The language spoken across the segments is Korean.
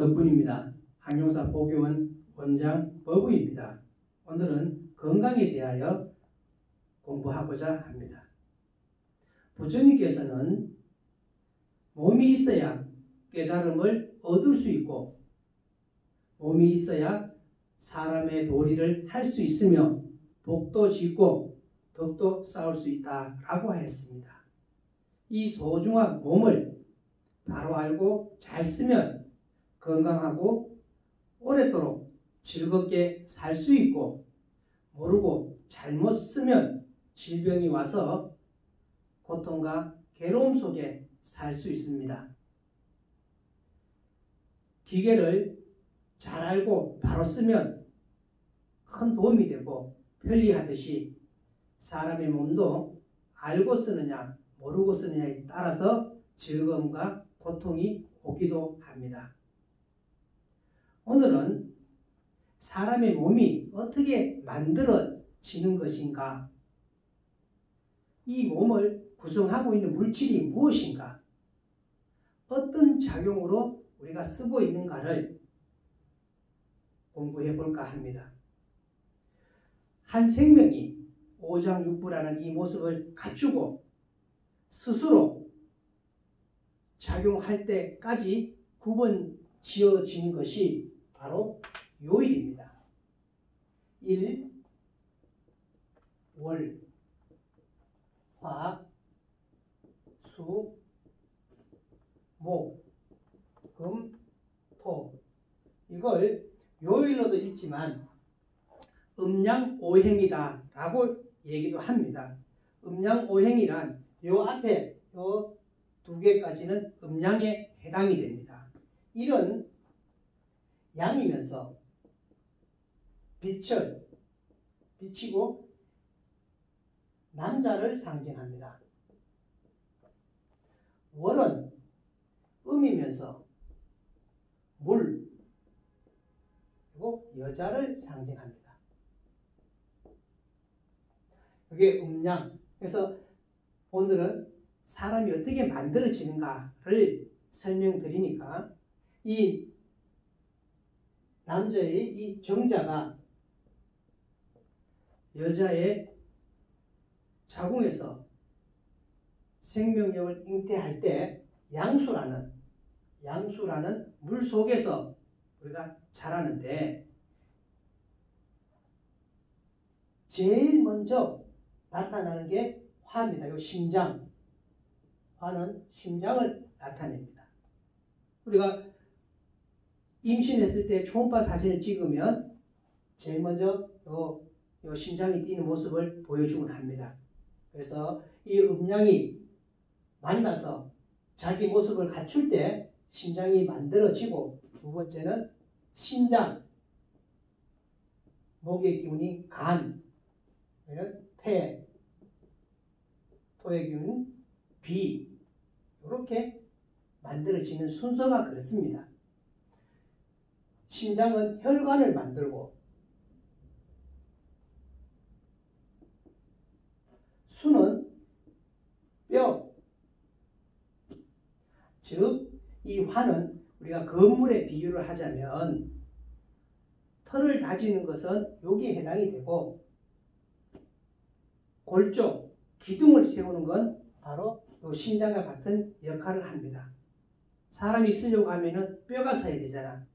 덕분입니다. 항용사 보교원 원장 버부입니다. 오늘은 건강에 대하여 공부하고자 합니다. 부처님께서는 몸이 있어야 깨달음을 얻을 수 있고 몸이 있어야 사람의 도리를 할 수 있으며 복도 짓고 덕도 쌓을 수 있다라고 하였습니다. 이 소중한 몸을 바로 알고 잘 쓰면 건강하고 오랫도록 즐겁게 살 수 있고 모르고 잘못 쓰면 질병이 와서 고통과 괴로움 속에 살 수 있습니다. 기계를 잘 알고 바로 쓰면 큰 도움이 되고 편리하듯이 사람의 몸도 알고 쓰느냐 모르고 쓰느냐에 따라서 즐거움과 고통이 오기도 합니다. 오늘은 사람의 몸이 어떻게 만들어지는 것인가, 이 몸을 구성하고 있는 물질이 무엇인가, 어떤 작용으로 우리가 쓰고 있는가를 공부해 볼까 합니다. 한 생명이 오장육부라는 이 모습을 갖추고 스스로 작용할 때까지 구분 지어진 것이 바로 요일입니다. 일, 월, 화, 수, 목, 금, 토. 이걸 요일로도 읽지만 음양오행이다 라고 얘기도 합니다. 음양오행이란 요 앞에 요 두 개까지는 음양에 해당이 됩니다. 이런 양이면서 빛이고 남자를 상징합니다. 월은 음이면서 물 그리고 여자를 상징합니다. 이게 음양. 그래서 오늘은 사람이 어떻게 만들어지는가를 설명드리니까 이 남자의 이 정자가 여자의 자궁에서 생명력을 잉태할 때 양수라는 물 속에서 우리가 자라는데 제일 먼저 나타나는 게 화입니다. 이 심장. 화는 심장을 나타냅니다. 우리가 임신했을 때 초음파 사진을 찍으면 제일 먼저 요 심장이 뛰는 모습을 보여주곤 합니다. 그래서 이 음양이 만나서 자기 모습을 갖출 때 심장이 만들어지고, 두 번째는 신장, 목의 기운이 간, 폐, 토의 기운은 비, 이렇게 만들어지는 순서가 그렇습니다. 심장은 혈관을 만들고 수는 뼈, 즉 이 화는 우리가 건물에 비유를 하자면 털을 다지는 것은 여기에 해당이 되고, 골조, 기둥을 세우는 건 바로 요 심장과 같은 역할을 합니다. 사람이 쓰려고 하면은 뼈가 서야 되잖아.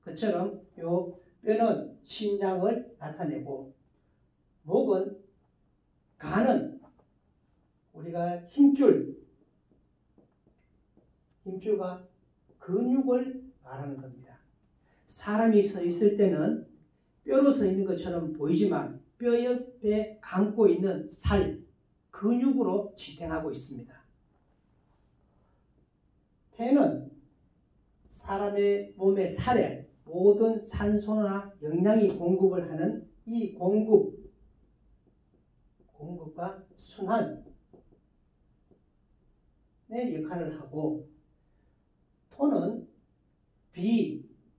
그처럼 요 뼈는 심장을 나타내고, 목은, 간은 우리가 힘줄과 근육을 말하는 겁니다. 사람이 서 있을 때는 뼈로 서 있는 것처럼 보이지만 뼈 옆에 감고 있는 살, 근육으로 지탱하고 있습니다. 폐는 사람의 몸의 살에 모든 산소나 영양이 공급을 하는 이 공급과 순환의 역할을 하고, 토는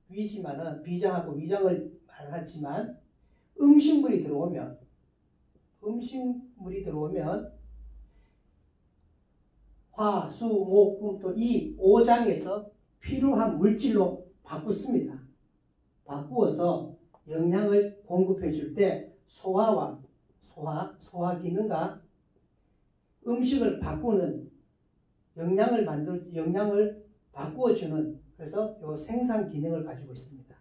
위지만은 비장하고 위장을 말하지만 음식물이 들어오면 화, 수, 목, 금, 토 이 5장에서 필요한 물질로 바꾸습니다. 바꾸어서 영양을 공급해 줄 때 소화 기능과 음식을 바꾸는 영양을 바꾸어주는 그래서 요 생산 기능을 가지고 있습니다.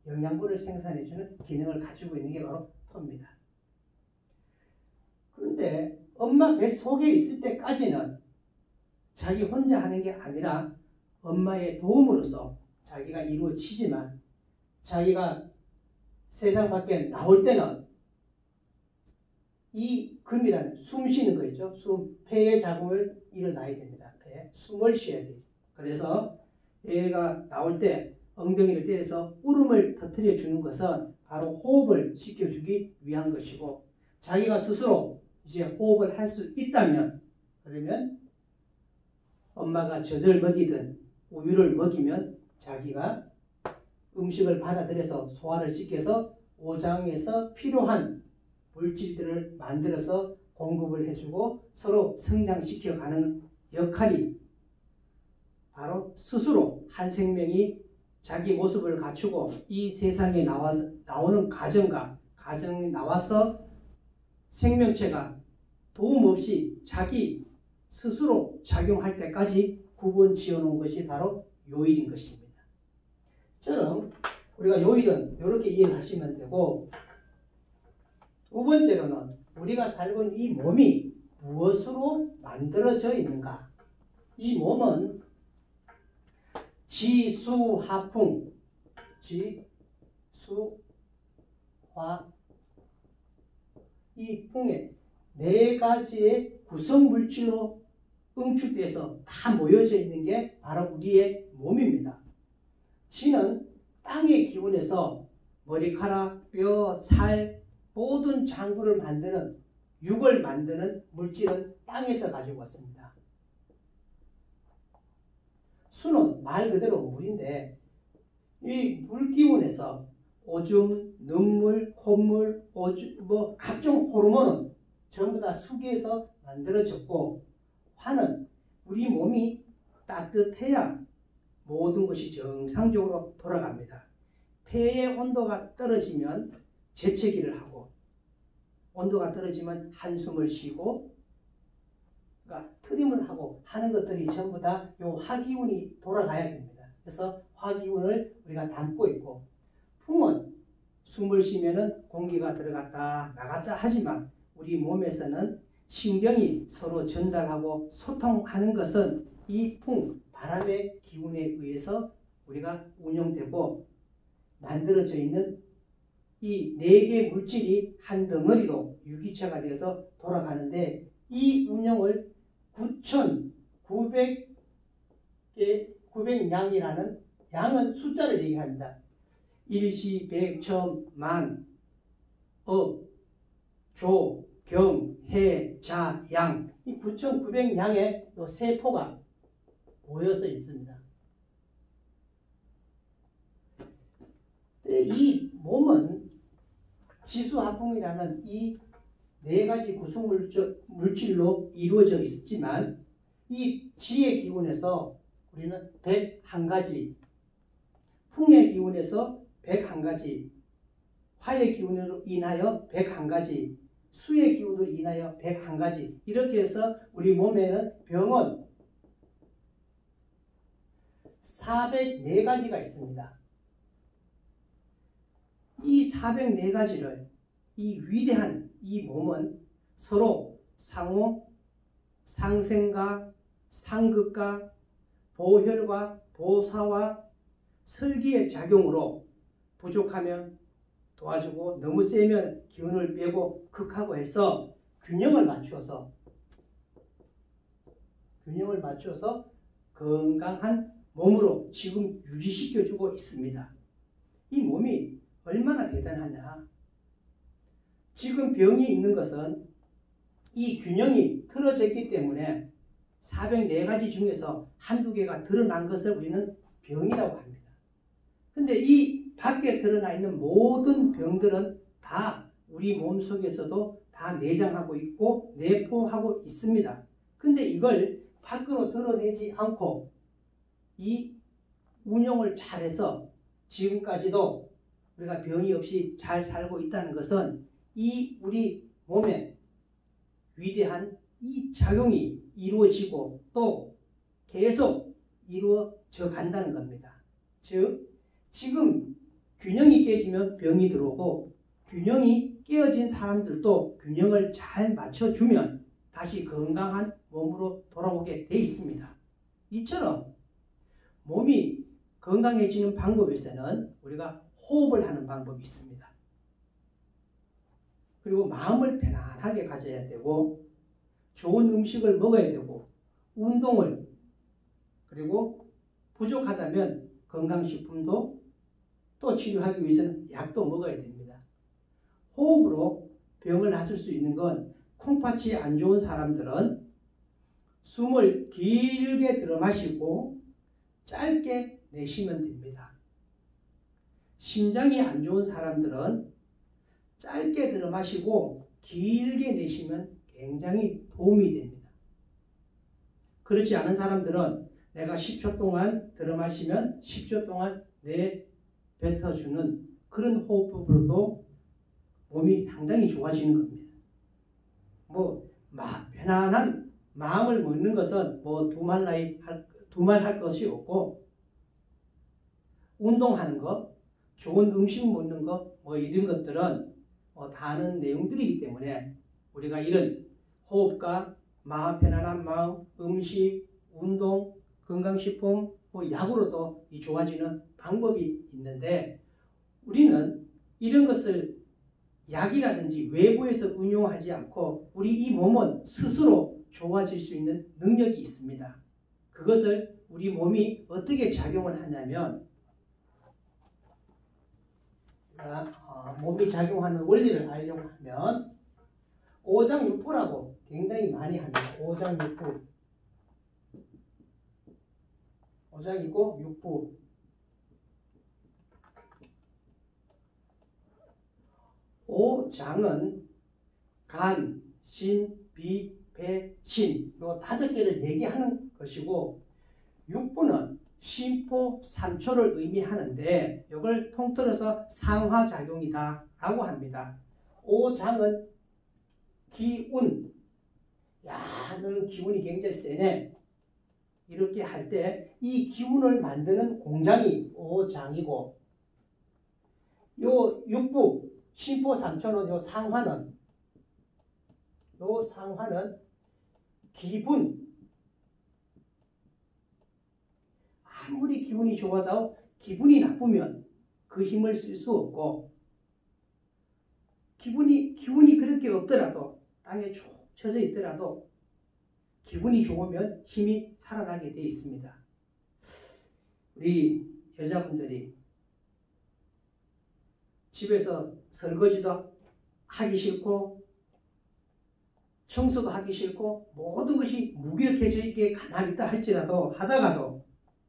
영양분을 생산해주는 기능을 가지고 있는 게 바로 토입니다. 그런데 엄마 뱃 속에 있을 때까지는 자기 혼자 하는 게 아니라 엄마의 도움으로서 자기가 이루어지지만 자기가 세상 밖에 나올 때는 이 금이라는 숨 쉬는 거 있죠. 폐의 작용을 일어나야 됩니다. 숨을 쉬어야 되죠. 그래서 얘가 나올 때 엉덩이를 때려서 울음을 터뜨려 주는 것은 바로 호흡을 시켜주기 위한 것이고 자기가 스스로 이제 호흡을 할 수 있다면 그러면 엄마가 젖을 먹이든 우유를 먹이면 자기가 음식을 받아들여서 소화를 시켜서 오장에서 필요한 물질들을 만들어서 공급을 해주고 서로 성장시켜가는 역할이 바로 스스로 한 생명이 자기 모습을 갖추고 이 세상에 나오는 가정이 나와서 생명체가 도움 없이 자기 스스로 작용할 때까지 구분 지어놓은 것이 바로 요일인 것입니다. 처럼 우리가 요일은 이렇게 이해를 하시면 되고 두 번째로는 우리가 살고 있는 이 몸이 무엇으로 만들어져 있는가? 이 몸은 지수화풍, 이 풍에 네 가지의 구성 물질로 응축돼서 다 모여져 있는 게 바로 우리의 몸입니다. 지는 땅의 기운에서 머리카락, 뼈, 살, 모든 장구를 만드는 육을 만드는 물질은 땅에서 가지고 왔습니다. 수는 말 그대로 물인데 이 물기운에서 오줌, 눈물, 콧물, 각종 호르몬은 전부 다 수기에서 만들어졌고 화는 우리 몸이 따뜻해야 모든 것이 정상적으로 돌아갑니다. 폐의 온도가 떨어지면 재채기를 하고 온도가 떨어지면 한숨을 쉬고 그러니까 트림을 하고 하는 것들이 전부 다 요 화기운이 돌아가야 됩니다. 그래서 화기운을 우리가 담고 있고 풍은 숨을 쉬면은 공기가 들어갔다 나갔다 하지만 우리 몸에서는 신경이 서로 전달하고 소통하는 것은 이 풍, 바람의 기운에 의해서 우리가 운영되고 만들어져 있는 이 네 개의 물질이 한 덩어리로 유기체가 되어서 돌아가는데 이 운영을 9,900양이라는 양은 숫자를 얘기합니다. 일시, 백, 천, 만, 억, 조, 경, 해, 자, 양. 이 9,900양의 세포가 모여서 있습니다. 이 몸은 지수화풍이라는 이 네 가지 구성 물질로 이루어져 있지만 이 지의 기운에서 우리는 101가지, 풍의 기운에서 101가지, 화의 기운으로 인하여 101가지, 수의 기운으로 인하여 101가지 이렇게 해서 우리 몸에는 병은 404가지가 있습니다. 이 404가지를 이 위대한 이 몸은 서로 상호, 상생과 상극과 보혈과 보사와 설기의 작용으로 부족하면 도와주고 너무 세면 기운을 빼고 극하고 해서 균형을 맞춰서 건강한 몸으로 지금 유지시켜주고 있습니다. 이 몸이 얼마나 대단하냐. 지금 병이 있는 것은 이 균형이 틀어졌기 때문에 404가지 중에서 한두 개가 드러난 것을 우리는 병이라고 합니다. 근데 이 밖에 드러나 있는 모든 병들은 다 우리 몸 속에서도 다 내장하고 있고 내포하고 있습니다. 근데 이걸 밖으로 드러내지 않고 이 운용을 잘해서 지금까지도 우리가 병이 없이 잘 살고 있다는 것은 이 우리 몸에 위대한 이 작용이 이루어지고 또 계속 이루어져 간다는 겁니다. 즉 지금 균형이 깨지면 병이 들어오고 균형이 깨어진 사람들도 균형을 잘 맞춰주면 다시 건강한 몸으로 돌아오게 돼 있습니다. 이처럼 몸이 건강해지는 방법에서는 우리가 호흡을 하는 방법이 있습니다. 그리고 마음을 편안하게 가져야 되고 좋은 음식을 먹어야 되고 운동을 그리고 부족하다면 건강식품도 또 치료하기 위해서는 약도 먹어야 됩니다. 호흡으로 병을 나을 수 있는 건 콩팥이 안 좋은 사람들은 숨을 길게 들어 마시고 짧게 내쉬면 됩니다. 심장이 안 좋은 사람들은 짧게 들어 마시고 길게 내쉬면 굉장히 도움이 됩니다. 그렇지 않은 사람들은 내가 10초 동안 들어 마시면 10초 동안 내뱉어주는 그런 호흡법으로도 몸이 상당히 좋아지는 겁니다. 편안한 마음을 먹는 것은 두말할 것이 없고 운동하는 것, 좋은 음식 먹는 것, 이런 것들은 다 아는 내용들이기 때문에 우리가 이런 호흡과 마음 편안한 마음, 음식, 운동, 건강식품, 약으로도 좋아지는 방법이 있는데 우리는 이런 것을 약이라든지 외부에서 운용하지 않고 우리 이 몸은 스스로 좋아질 수 있는 능력이 있습니다. 그것을 우리 몸이 어떻게 작용을 하냐면 몸이 작용하는 원리를 알려고 하면 오장육부라고 굉장히 많이 합니다. 오장육부. 오장이고 육부. 오장은 간, 신, 비, 배, 신 요 5개를 얘기하는 것이고 육부는 심포 3초를 의미하는데 이걸 통틀어서 상하작용이다 라고 합니다. 오장은 기운. 야, 너는 기운이 굉장히 세네. 이렇게 할 때 이 기운을 만드는 공장이 오장이고 요 육부 심포 3초는 요 상화는 기분. 아무리 기분이 좋아도 기분이 나쁘면 그 힘을 쓸 수 없고 기분이 그렇게 없더라도 땅에 쭉 쳐져 있더라도 기분이 좋으면 힘이 살아나게 되어 있습니다. 우리 여자분들이 집에서 설거지도 하기 싫고 청소도 하기 싫고 모든 것이 무기력해져 있게 가만히 있다 할지라도 하다가도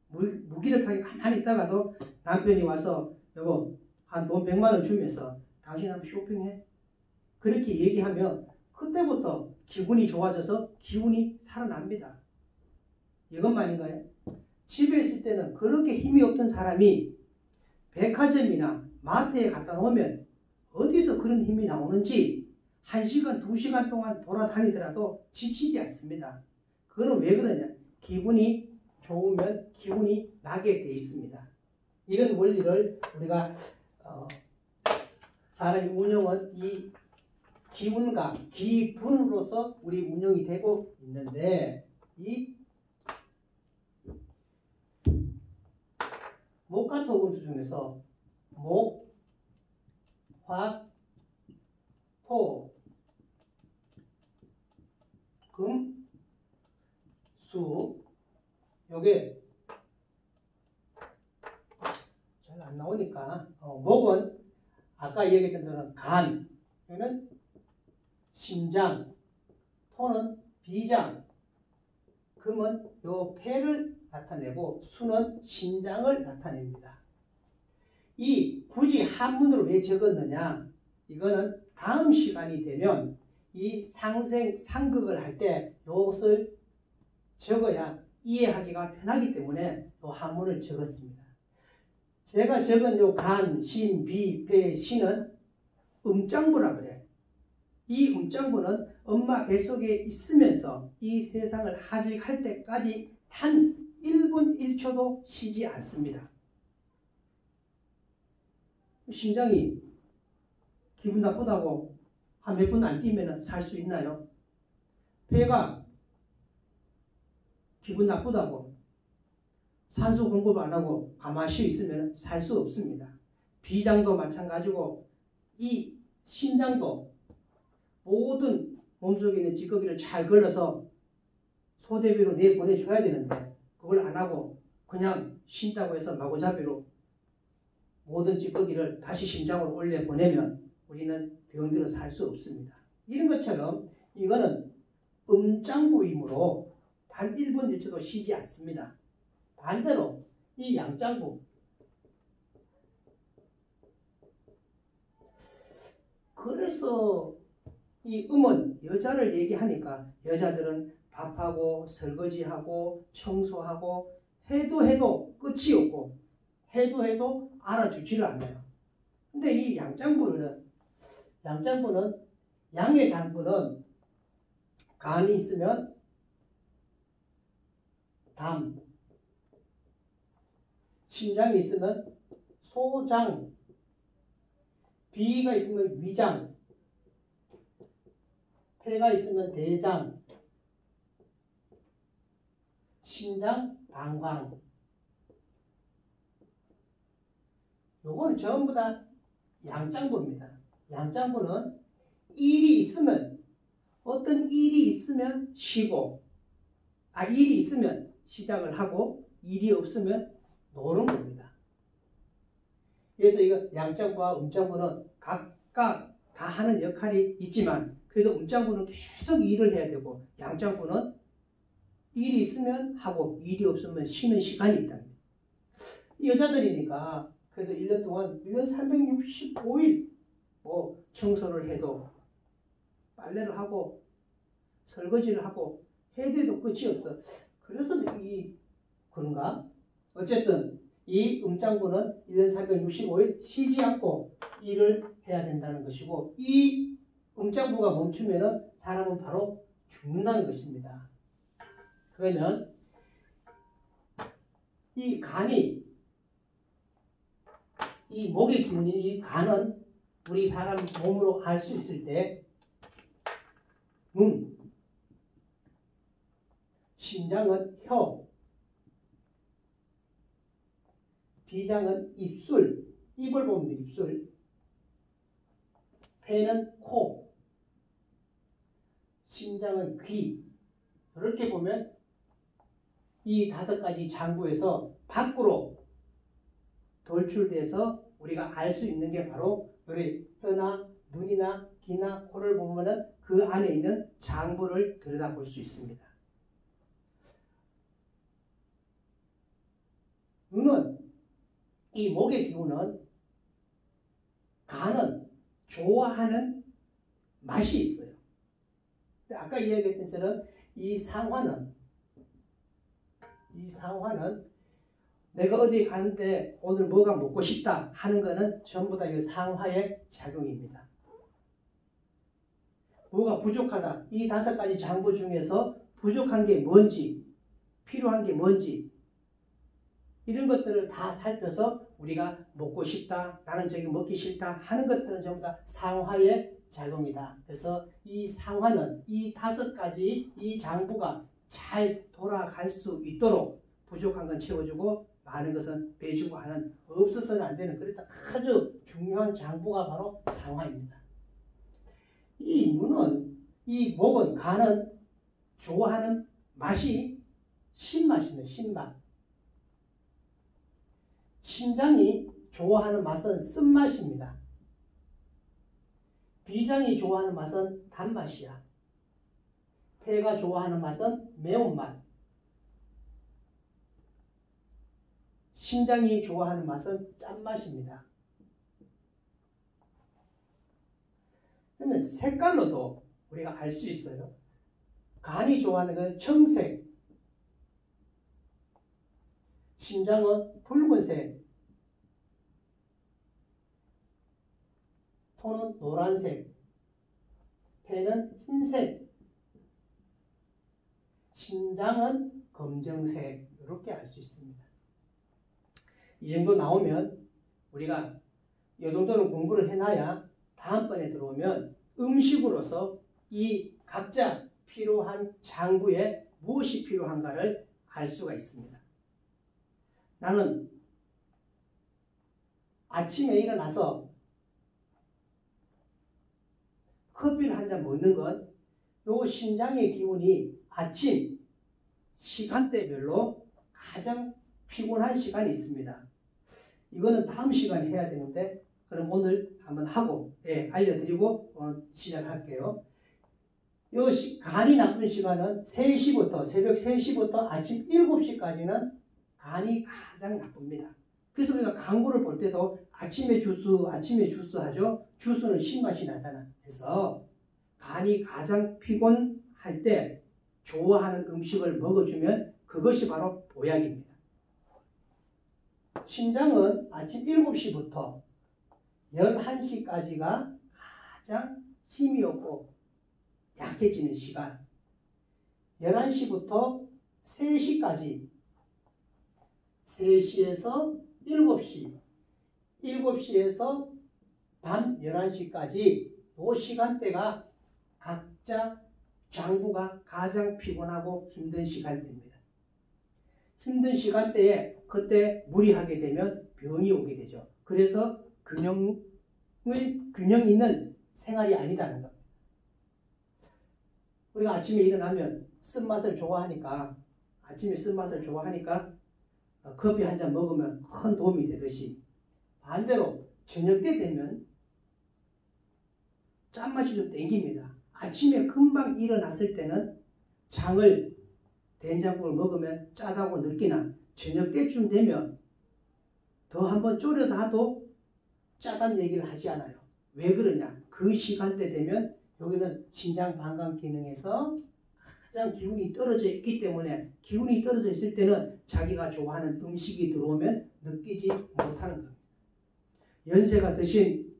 무기력하게 가만히 있다가도 남편이 와서 여보 한 돈 100만 원 주면서 당신 한번 쇼핑해. 그렇게 얘기하면 그때부터 기분이 좋아져서 기운이 살아납니다. 이것만인가요? 집에 있을 때는 그렇게 힘이 없던 사람이 백화점이나 마트에 갖다 놓으면 어디서 그런 힘이 나오는지 1시간, 2시간 동안 돌아다니더라도 지치지 않습니다. 그건 왜 그러냐? 기분이 좋으면 기운이 나게 돼 있습니다. 이런 원리를 우리가 사람의 운영은 이 기운과 기분으로서 우리 운영이 되고 있는데 이 목과 토금수 중에서 목, 화, 토, 금, 수 요게 잘 안 나오니까 목은 아까 얘기했던 대로 간, 여기는 심장, 토는 비장, 금은 요 폐를 나타내고 수는 신장을 나타냅니다. 굳이 한문으로 왜 적었느냐? 이거는 다음 시간이 되면 이 상극을 할 때 이것을 적어야 이해하기가 편하기 때문에 또 한문을 적었습니다. 제가 적은 요 간, 신, 비, 배, 신은 음장부라 그래. 이 음장부는 엄마 뱃속에 있으면서 이 세상을 하직할 때까지 단 1분 1초도 쉬지 않습니다. 심장이 기분 나쁘다고 한 몇 분 안 뛰면 살 수 있나요? 폐가 기분 나쁘다고 산소 공급 안 하고 가만히 쉬어 있으면 살 수 없습니다. 비장도 마찬가지고 이 심장도 모든 몸속에 있는 찌꺼기를 잘 걸러서 소대비로 내보내줘야 되는데 그걸 안 하고 그냥 쉰다고 해서 마구잡이로 모든 찌꺼기를 다시 심장으로 올려보내면 우리는 병들어 살 수 없습니다. 이런 것처럼 이거는 음장부이므로 단 1분 1초도 쉬지 않습니다. 반대로 이 양장부, 그래서 이 음은 여자를 얘기하니까 여자들은 밥하고 설거지하고 청소하고 해도 끝이 없고 해도 알아주지를 않아요. 근데 이 양장부는 양의 장부는 간이 있으면 담, 심장이 있으면 소장, 비가 있으면 위장, 폐가 있으면 대장, 신장, 방광. 요거는 전부 다 양장부입니다. 양장부는 일이 있으면 어떤 일이 있으면 쉬고 일이 있으면 시작을 하고 일이 없으면 노는 겁니다. 그래서 이거 양장부와 음장부는 각각 다 하는 역할이 있지만 그래도 음장부는 계속 일을 해야 되고 양장부는 일이 있으면 하고 일이 없으면 쉬는 시간이 있다. 여자들이니까 그래도 1년 동안 1년 365일 뭐 청소를 해도 빨래를 하고 설거지를 하고 해도 끝이 없어. 그래서 그런가? 어쨌든 이 음장부는 1년 365일 쉬지 않고 일을 해야 된다는 것이고 이 음장부가 멈추면 사람은 바로 죽는다는 것입니다. 그러면 이 간이 이 목의 기운인 이 간은 우리 사람 몸으로 알 수 있을 때 눈, 심장은 혀, 비장은 입술, 입을 보면 돼, 입술, 폐는 코, 심장은 귀. 이렇게 보면 이 5가지 장부에서 밖으로 돌출돼서 우리가 알 수 있는 게 바로 우리 혀나 눈이나 귀나 코를 보면은 그 안에 있는 장부를 들여다볼 수 있습니다. 눈은 이 목의 기운은 간은 좋아하는 맛이 있어요. 아까 이야기했던 것처럼 이 상화는 내가 어디 가는데 오늘 뭐가 먹고 싶다 하는 거는 전부 다 이 상화의 작용입니다. 뭐가 부족하다. 이 5가지 장부 중에서 부족한 게 뭔지, 필요한 게 뭔지 이런 것들을 다 살펴서 우리가 먹고 싶다, 나는 저기 먹기 싫다 하는 것들은 전부 다 상화의 작용이다. 그래서 이 상화는 이 5가지 이 장부가 잘 돌아갈 수 있도록 부족한 건 채워주고 많은 것은 빼주고 하는 없어서는 안 되는 그래서 아주 중요한 장부가 바로 상화입니다. 이 눈은, 이 목은, 간은 좋아하는 맛이 신맛입니다. 신맛. 심장이 좋아하는 맛은 쓴맛입니다. 비장이 좋아하는 맛은 단맛이야. 폐가 좋아하는 맛은 매운맛. 심장이 좋아하는 맛은 짠맛입니다. 그러면 색깔로도 우리가 알 수 있어요. 간이 좋아하는 건 청색, 심장은 붉은색, 소는 노란색, 폐는 흰색, 신장은 검정색, 이렇게 알 수 있습니다. 이 정도 나오면 우리가 이 정도는 공부를 해놔야 다음번에 들어오면 음식으로서 이 각자 필요한 장부에 무엇이 필요한가를 알 수가 있습니다. 나는 아침에 일어나서 커피를 한 잔 먹는 건 요 신장의 기운이 아침 시간대별로 가장 피곤한 시간이 있습니다. 이거는 다음 시간에 해야 되는데 그럼 오늘 한번 하고 알려드리고 시작할게요. 요 간이 나쁜 시간은 3시부터 새벽 3시부터 아침 7시까지는 간이 가장 나쁩니다. 그래서 우리가 광고를 볼 때도 아침에 주스 하죠. 주스는 신맛이 나잖아. 그래서 간이 가장 피곤할 때 좋아하는 음식을 먹어주면 그것이 바로 보약입니다. 신장은 아침 7시부터 11시까지가 가장 힘이 없고 약해지는 시간. 11시부터 3시까지 3시에서 7시 7시에서 밤 11시까지 이 시간대가 각자 장부가 가장 피곤하고 힘든 시간대입니다. 힘든 시간대에 그때 무리하게 되면 병이 오게 되죠. 그래서 균형 있는 생활이 아니다는 겁니다. 우리가 아침에 일어나면 쓴맛을 좋아하니까 커피 한 잔 먹으면 큰 도움이 되듯이 반대로 저녁 때 되면 짠맛이 좀 땡깁니다. 아침에 금방 일어났을 때는 된장국을 먹으면 짜다고 느끼나 저녁 때쯤 되면 더 한번 졸여다 하도 짜다는 얘기를 하지 않아요. 왜 그러냐? 그 시간대 되면 여기는 신장 방광 기능에서 가장 기운이 떨어져 있기 때문에 기운이 떨어져 있을 때는 자기가 좋아하는 음식이 들어오면 느끼지 못하는 겁니다. 연세가 드신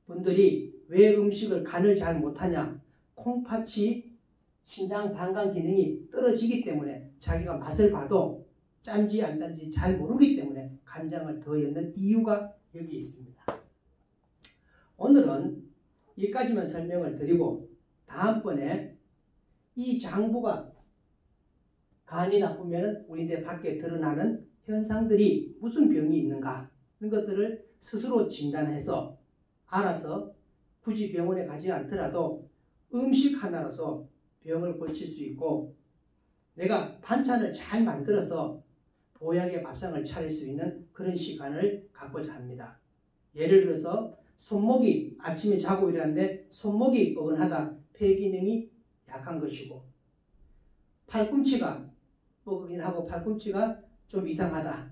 분들이 왜 음식을 간을 잘 못하냐? 콩팥이 신장 방광 기능이 떨어지기 때문에 자기가 맛을 봐도 짠지 안 짠지 잘 모르기 때문에 간장을 더 넣는 이유가 여기 있습니다. 오늘은 여기까지만 설명을 드리고 다음번에 이 장부가 간이 나쁘면 우리들 밖에 드러나는 현상들이 무슨 병이 있는가 이런 것들을 스스로 진단해서 알아서 굳이 병원에 가지 않더라도 음식 하나로서 병을 고칠 수 있고 내가 반찬을 잘 만들어서 보약의 밥상을 차릴 수 있는 그런 시간을 갖고자 합니다. 예를 들어서 손목이 아침에 자고 일어났는데 손목이 뻐근하다. 폐 기능이 약한 것이고 팔꿈치가 뻐근하긴 하고 팔꿈치가 좀 이상하다.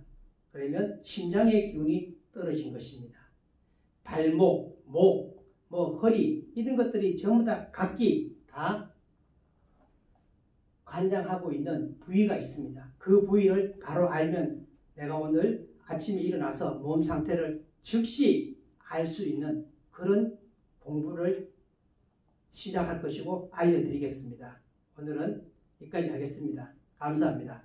그러면 심장의 기운이 떨어진 것입니다. 발목, 목, 허리 이런 것들이 전부 다 각기 다 관장하고 있는 부위가 있습니다. 그 부위를 바로 알면 내가 오늘 아침에 일어나서 몸 상태를 즉시 알 수 있는 그런 공부를 시작할 것이고 알려드리겠습니다. 오늘은 여기까지 하겠습니다. 감사합니다.